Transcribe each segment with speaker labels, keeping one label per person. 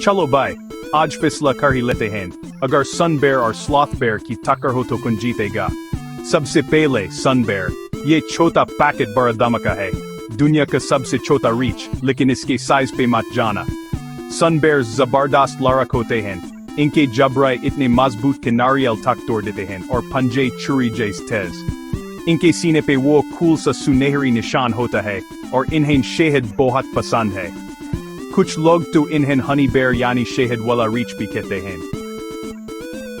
Speaker 1: चलो बाय, आज फैसला कर ही लेते हैं, अगर सन बेर और स्लॉथ बेर की टक्कर हो तो कौन जीतेगा। सबसे पहले सन बेर, ये छोटा पैकेट बड़ा धमाका है, दुनिया का सबसे छोटा रीच, लेकिन इसके साइज पे मत जाना। सन बेर जबरदस्त लड़ाक होते हैं, इनके जबड़े इतने मजबूत कि नारियल तक तोड़ देते हैं और पंजे छुरी जैसे तेज। इनके सीने पे वो खूल सा सुनहरी निशान होता है और इन्हें शहद बहुत पसंद है। कुछ लोग तो इन्हें हनी बेर यानी शहद वाला रीच भी कहते हैं।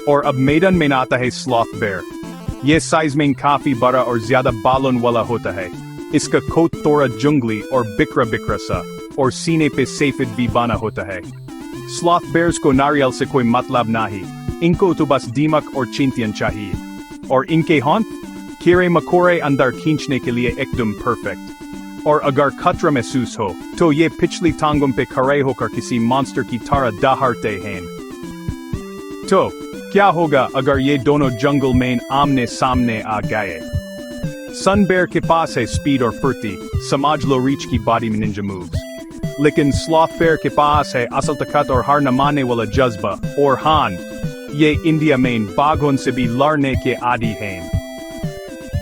Speaker 1: और अब मैदान में आता है स्लॉथ बेर। ये साइज में काफी बड़ा और ज्यादा बालों वाला होता है। इसका कोट थोड़ा जंगली और बिखरा बिखरा सा और सीने पे सफेद भी बना होता है। स्लॉथ बेर्स को नारियल से कोई मतलब नहीं, इनको तो बस दीमक और चिंतियन चाहिए। और इनके हाथ कीड़े मकोड़े अंदर खींचने के लिए एकदम परफेक्ट। और अगर खतरा महसूस हो तो ये पिछली टांगों पे खड़े होकर किसी मॉन्स्टर की तरह दहाड़ते हैं। तो क्या होगा अगर ये दोनों जंगल में आमने सामने आ गए। सन बेर के पास है स्पीड और फुर्ती, समझ लो रीच की बॉडी में निंजा मूव्स। लेकिन स्लॉथ बेर के पास है असल ताकत और हार न मानने वाला जज्बा। और हान, ये इंडिया में बाघों से भी लड़ने के आदी हैं।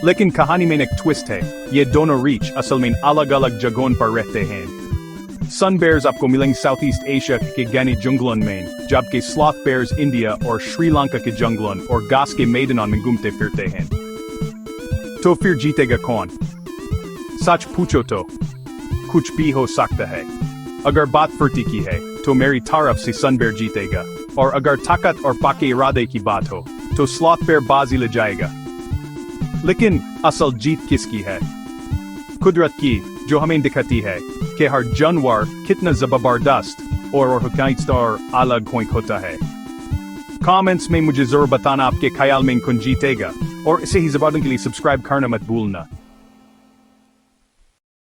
Speaker 1: लेकिन कहानी में एक ट्विस्ट है, ये दोनों रीच असल में अलग अलग जगहों पर रहते हैं। सन बेर्स आपको मिलेंगे साउथ ईस्ट एशिया के घने जंगलों में, जबकि स्लॉथ बेर्स इंडिया और श्रीलंका के जंगलों और घास के मैदानों में घूमते फिरते हैं। तो फिर जीतेगा कौन? सच पूछो तो कुछ भी हो सकता है। अगर बात फुर्ती की है तो मेरी तरफ से सन बेर जीतेगा, और अगर ताकत और पक्के इरादे की बात हो तो स्लॉथ बेर बाजी ले जाएगा। लेकिन असल जीत किसकी है? कुदरत की, जो हमें दिखाती है कि हर जानवर कितना जबरदस्त और अलग होता है। कमेंट्स में मुझे जरूर बताना आपके ख्याल में कौन जीतेगा, और इसे ही जबरदस्त के लिए सब्सक्राइब करना मत भूलना।